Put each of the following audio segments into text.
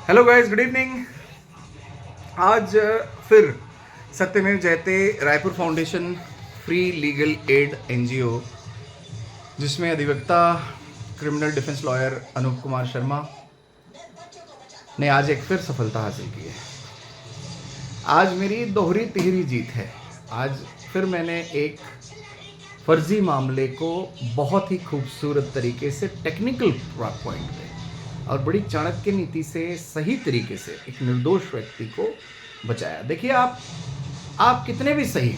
Hello guys, good evening. आज फिर Satyamev Jayate Raipur foundation free legal aid NGO, जिसमें अधिवक्ता criminal defence lawyer Anup Kumar Sharma ने आज एक फिर सफलता हासिल की है। आज मेरी दोहरी तिहरी जीत है। आज फिर मैंने एक फर्जी मामले को बहुत ही खूबसूरत तरीके से टेक्निकल पॉइंट पे और बड़ी चाणक्य नीति से सही तरीके से एक निर्दोष व्यक्ति को बचाया। देखिए, आप कितने भी सही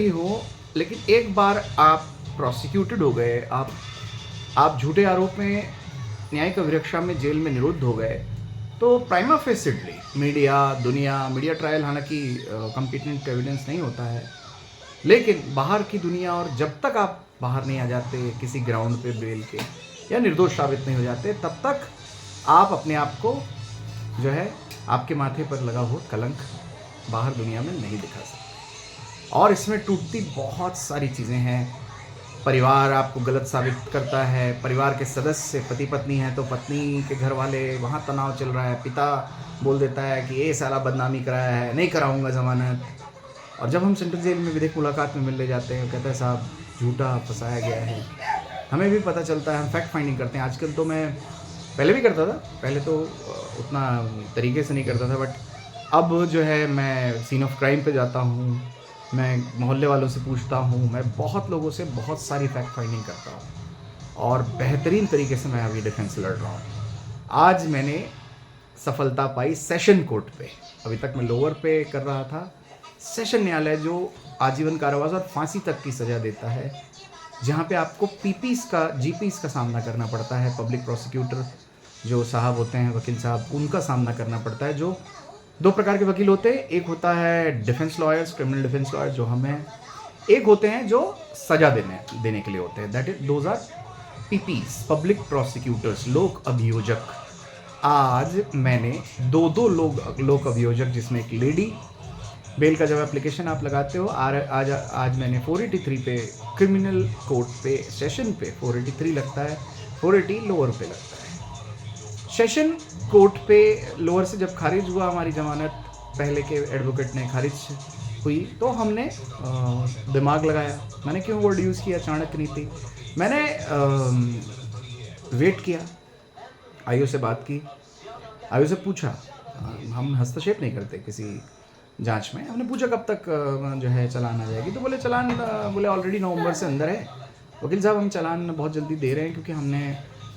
हो, लेकिन एक बार आप प्रोसिक्यूटेड हो गए, आप झूठे आरोप में न्यायिक अभिरक्षा में जेल में निरुद्ध हो गए, तो प्राइमा फेसिडली मीडिया ट्रायल हालांकि कॉम्पिटेंट एविडेंस नहीं होता है, लेकिन बाहर की दुनिया और जब तक आप बाहर नहीं आ जाते किसी ग्राउंड पे बेल के या निर्दोष साबित नहीं हो जाते, तब तक आप अपने आप को जो है आपके माथे पर लगा हुआ कलंक बाहर दुनिया में नहीं दिखा सकते। और इसमें टूटती बहुत सारी चीज़ें हैं। परिवार आपको गलत साबित करता है, परिवार के सदस्य पति पत्नी हैं तो पत्नी के घर वाले, वहाँ तनाव चल रहा है, पिता बोल देता है कि ये साला बदनामी कराया है, नहीं कराऊंगा ज़मानत। और जब हम सेंट्रल जेल में विधिक मुलाकात में मिलने जाते हैं, कहता है साहब झूठा फंसाया गया है। हमें भी पता चलता है, हम फैक्ट फाइंडिंग करते हैं। आजकल तो मैं पहले भी करता था, पहले तो उतना तरीके से नहीं करता था, बट अब जो है मैं सीन ऑफ क्राइम पे जाता हूँ, मैं मोहल्ले वालों से पूछता हूँ, मैं बहुत लोगों से बहुत सारी फैक्ट फाइंडिंग करता हूँ और बेहतरीन तरीके से मैं अभी डिफेंस लड़ रहा हूँ। आज मैंने सफलता पाई सेशन कोर्ट पे। अभी तक मैं लोअर पे कर रहा था। सेशन न्यायालय जो आजीवन कारावास और फांसी तक की सज़ा देता है, जहाँ पे आपको जीपीस का सामना करना पड़ता है, पब्लिक प्रोसिक्यूटर जो साहब होते हैं, वकील साहब, उनका सामना करना पड़ता है। जो दो प्रकार के वकील होते हैं, एक होता है defence lawyers, criminal defence lawyer जो हम हैं, एक होते हैं जो सज़ा देने के लिए होते हैं, that is those are PPs, public prosecutors, लोक अभियोजक। आज मैंने दो लोक अभियोजक, जिसमें एक लेडी, बेल का जब एप्लीकेशन आप लगाते हो, आज मैंने 483 पे क्रिमिनल कोर्ट पे सेशन पे 483 लगता है, 480 लोअर पे लगता है। सेशन कोर्ट पे लोअर से जब खारिज हुआ हमारी जमानत, पहले के एडवोकेट ने खारिज हुई, तो हमने दिमाग लगाया। मैंने क्यों वर्ड यूज़ किया, चाणक्य नीति। मैंने वेट किया, आयु से बात की, आयु से पूछा, हम हस्तक्षेप नहीं करते किसी जांच में, हमने पूछा कब तक जो है चालान आ जाएगी, तो बोले ऑलरेडी नवंबर से अंदर है वकील साहब, हम चालान बहुत जल्दी दे रहे हैं, क्योंकि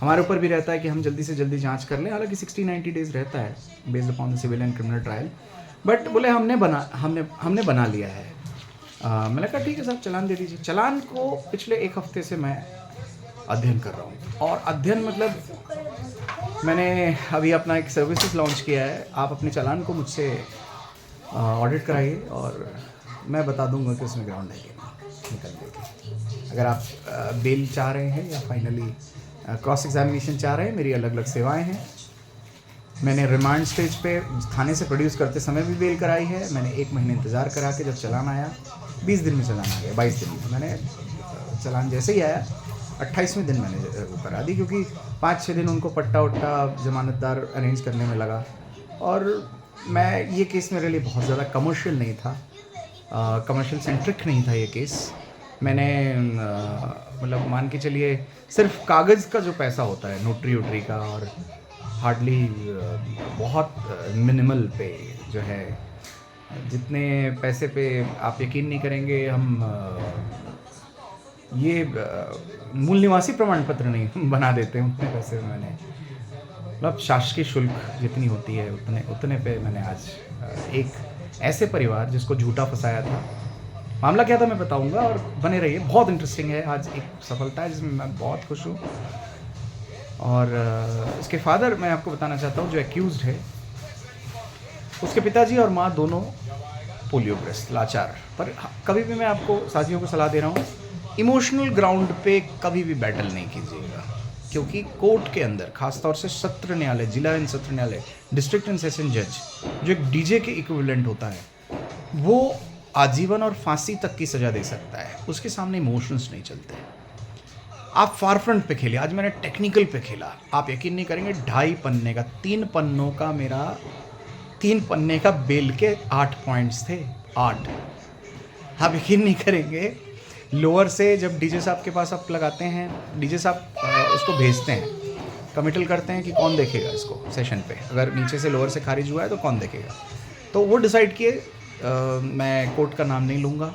हमारे ऊपर भी रहता है कि हम जल्दी से जल्दी जांच कर लें। हालांकि 60-90 डेज़ रहता है based upon the civil and criminal trial, but बोले हमने बना लिया है। मैंने कहा ठीक है साहब, चालान दे दीजिए। चालान को पिछले एक हफ्ते से मैं अध्ययन कर रहा हूँ, और अध्ययन मतलब मैंने अभी अपना एक सर्विसेज लॉन्च किया है। आप अपने चालान को मुझसे ऑडिट कराइए और मैं बता दूंगा कि उसमें ग्राउंड है कि नहीं निकलने की। अगर आप बेल चाह रहे हैं या फाइनली क्रॉस एग्जामिनेशन चाह रहे हैं, मेरी अलग अलग सेवाएं हैं। मैंने रिमांड स्टेज पे थाने से प्रोड्यूस करते समय भी बेल कराई है। मैंने 1 महीने इंतज़ार करा के जब चालान आया, 20 दिन में चालान आ गया, 22 दिन में। मैंने चालान जैसे ही आया 28वें दिन मैंने वो करा दी, क्योंकि 5-6 दिन उनको पट्टा उट्टा जमानतदार अरेंज करने में लगा। और मैं ये केस मेरे लिए बहुत ज़्यादा कमर्शियल नहीं था, कमर्शियल सेंट्रिक नहीं था ये केस। मैंने मतलब मान के चलिए सिर्फ कागज़ का जो पैसा होता है नोटरी वोटरी का, और हार्डली बहुत मिनिमल पे जो है, जितने पैसे पे आप यकीन नहीं करेंगे, हम ये मूल निवासी प्रमाण पत्र नहीं बना देते हैं उतने पैसे में। मैंने मतलब शासकीय शुल्क जितनी होती है उतने पे मैंने आज एक ऐसे परिवार जिसको झूठा फंसाया था। मामला क्या था मैं बताऊंगा, और बने रहिए, बहुत इंटरेस्टिंग है। आज एक सफलता है जिसमें मैं बहुत खुश हूँ। और इसके फादर, मैं आपको बताना चाहता हूँ, जो एक्यूज्ड है, उसके पिताजी और माँ दोनों पोलियोग्रस्त, लाचार। पर कभी भी मैं आपको साथियों को सलाह दे रहा हूँ, इमोशनल ग्राउंड पे कभी भी बैटल नहीं कीजिएगा, क्योंकि कोर्ट के अंदर, खासतौर से सत्र न्यायालय, जिला एंड सत्र न्यायालय, डिस्ट्रिक्ट एंड सेशन जज, जो एक डीजे के इक्विवेलेंट होता है, वो आजीवन और फांसी तक की सज़ा दे सकता है। उसके सामने इमोशंस नहीं चलते। आप फार फ्रंट पे खेले, आज मैंने टेक्निकल पे खेला। आप यकीन नहीं करेंगे, 2.5 पन्ने का, 3 पन्नों का मेरा, 3 पन्ने का बेल के 8 पॉइंट्स थे, 8। आप यकीन नहीं करेंगे, लोअर से जब डीजे साहब के पास आप लगाते हैं, डीजे साहब उसको भेजते हैं, कमिटल करते हैं कि कौन देखेगा इसको सेशन पे, अगर नीचे से लोअर से खारिज हुआ है तो कौन देखेगा। तो वो डिसाइड किए, मैं कोर्ट का नाम नहीं लूँगा,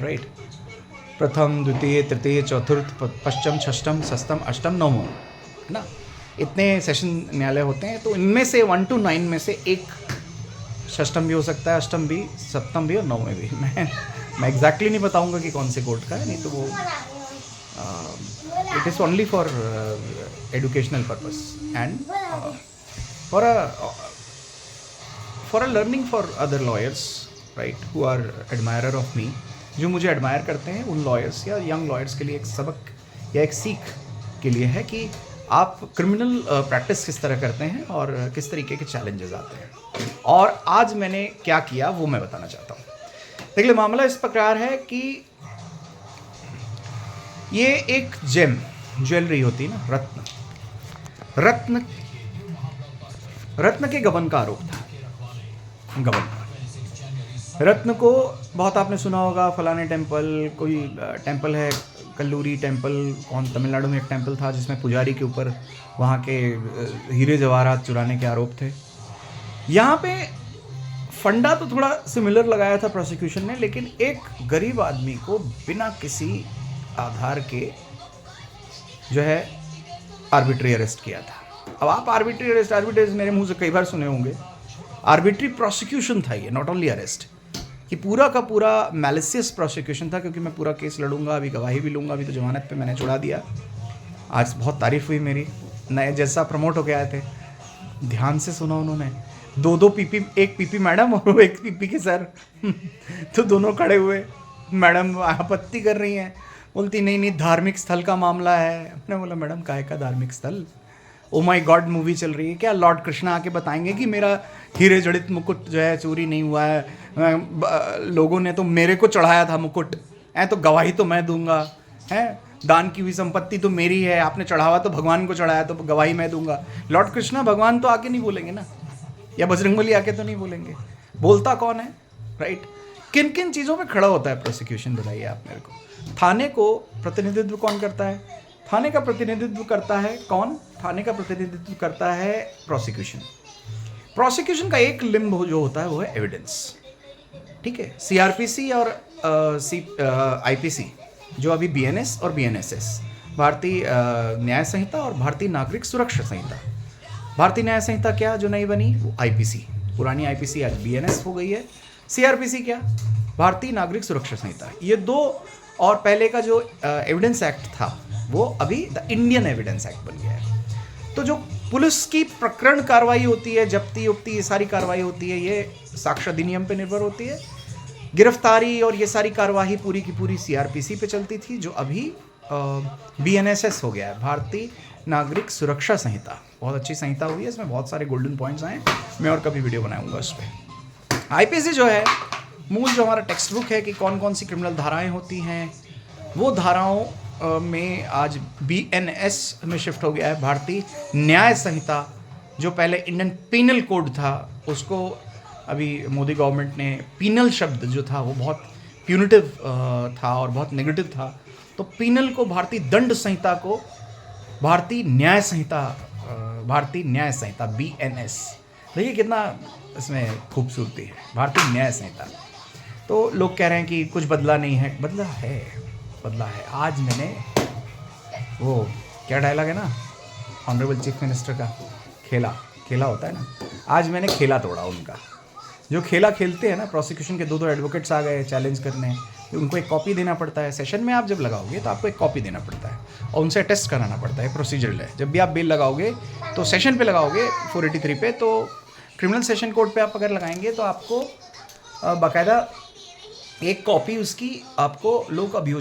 राइट, प्रथम द्वितीय तृतीय चतुर्थ पश्चिम षष्टम सप्तम अष्टम नवम, है ना, इतने सेशन न्यायालय होते हैं, तो इनमें से 1 to 9 में से एक षष्टम भी हो सकता है, अष्टम भी, सप्तम भी और नवम भी। मैं एग्जैक्टली नहीं बताऊंगा कि कौन से कोर्ट का है, नहीं तो वो it is only for educational purpose and for a learning for other lawyers, right, who are admirer of me, जो मुझे एडमायर करते हैं, उन लॉयर्स या यंग लॉयर्स के लिए एक सबक या एक सीख के लिए है कि आप क्रिमिनल प्रैक्टिस किस तरह करते हैं और किस तरीके के चैलेंजेस आते हैं। और आज मैंने क्या किया वो मैं बताना चाहता हूँ। देखिए, मामला इस प्रकार है कि ये एक जेम, ज्वेलरी होती है ना, रत्न के गबन का आरोप था। गबन, रत्न को बहुत आपने सुना होगा, फलाने टेम्पल, कोई टेम्पल है, कल्लूरी टेम्पल, कौन, तमिलनाडु में एक टेम्पल था जिसमें पुजारी के ऊपर वहाँ के हीरे जवाहरात चुराने के आरोप थे। यहाँ पे फंडा तो थोड़ा सिमिलर लगाया था प्रोसिक्यूशन ने, लेकिन एक गरीब आदमी को बिना किसी आधार के जो है आर्बिट्री अरेस्ट किया था। अब आप आर्बिट्री अरेस्ट मेरे मुंह से कई बार सुने होंगे। आर्बिट्री प्रोसिक्यूशन था ये, नॉट ओनली अरेस्ट, कि पूरा का पूरा मैलिसियस प्रोसिक्यूशन था, क्योंकि मैं पूरा केस लड़ूंगा, अभी गवाही भी लूँगा, अभी तो जमानत पे मैंने छुड़ा दिया। आज बहुत तारीफ हुई मेरी, नए जैसा प्रमोट होके आए थे, ध्यान से सुना उन्होंने, 2 पीपी, एक पीपी मैडम और एक पीपी के सर तो दोनों खड़े हुए, मैडम आपत्ति कर रही हैं, बोलती नहीं धार्मिक स्थल का मामला है। मैंने बोला मैडम काहे का धार्मिक स्थल, ओ माय गॉड मूवी चल रही है क्या, लॉर्ड कृष्णा आके बताएंगे कि मेरा हीरे जड़ित मुकुट जो है चोरी नहीं हुआ है, लोगों ने तो मेरे को चढ़ाया था मुकुट, तो गवाही तो मैं दूंगा, है दान की हुई संपत्ति तो मेरी है, आपने चढ़ावा तो भगवान को चढ़ाया, तो गवाही मैं दूंगा। लॉर्ड कृष्णा भगवान तो आके नहीं बोलेंगे ना, या बजरंगबली आके तो नहीं बोलेंगे, बोलता कौन है, राइट। किन किन चीज़ों पे खड़ा होता है प्रोसिक्यूशन, बताइए आप मेरे को। थाने को प्रतिनिधित्व कौन करता है? थाने का प्रतिनिधित्व करता है कौन? थाने का प्रतिनिधित्व करता है प्रोसिक्यूशन। प्रोसिक्यूशन का एक लिम्ब जो होता है वो है एविडेंस, ठीक है। सीआरपीसी और आईपीसी, जो अभी बीएनएस और बीएनएसएस, भारतीय न्याय संहिता और भारतीय नागरिक सुरक्षा संहिता। भारतीय न्याय संहिता क्या जो नई बनी, वो आईपीसी, पुरानी आईपीसी आज बीएनएस हो गई है। सीआरपीसी क्या, भारतीय नागरिक सुरक्षा संहिता। ये दो, और पहले का जो एविडेंस एक्ट था वो अभी द इंडियन एविडेंस एक्ट बन गया है। तो जो पुलिस की प्रकरण कार्रवाई होती है, जब्ती उब्ती, ये सारी कार्रवाई होती है, ये साक्ष्य अधिनियम पे निर्भर होती है। गिरफ्तारी और ये सारी कार्रवाई पूरी की पूरी सीआरपीसी पे चलती थी, जो अभी बीएनएसएस हो गया है, भारतीय नागरिक सुरक्षा संहिता। बहुत अच्छी संहिता हुई है, इसमें बहुत सारे गोल्डन पॉइंट्स आए, मैं और कभी वीडियो बनाऊंगा उस पर। आईपीसी जो है, मूल जो हमारा टेक्स्ट बुक है कि कौन कौन सी क्रिमिनल धाराएं होती हैं, वो धाराओं में आज बीएनएस में शिफ्ट हो गया है। भारतीय न्याय संहिता, जो पहले इंडियन पीनल कोड था, उसको अभी मोदी गवर्नमेंट ने, पीनल शब्द जो था वो बहुत प्यूनिटिव था और बहुत नेगेटिव था, तो पीनल को, भारतीय दंड संहिता को भारतीय न्याय संहिता बीएनएस। देखिए कितना इसमें खूबसूरती है, भारतीय न्याय संहिता। तो लोग कह रहे हैं कि कुछ बदला नहीं है, बदला है। आज मैंने वो क्या डायलॉग है ना ऑनरेबल चीफ मिनिस्टर का, खेला होता है ना, आज मैंने खेला तोड़ा उनका। जो खेला खेलते हैं ना, प्रोसिक्यूशन के 2 एडवोकेट्स आ गए चैलेंज करने, तो उनको एक कॉपी देना पड़ता है। सेशन में आप जब लगाओगे तो आपको एक कॉपी देना पड़ता है और उनसे टेस्ट कराना पड़ता है, प्रोसीजरल है। जब भी आप बेल लगाओगे तो सेशन पे लगाओगे 483 पे, तो क्रिमिनल सेशन कोर्ट पे आप अगर लगाएंगे तो आपको बाकायदा एक कॉपी उसकी आपको लोग अभियोग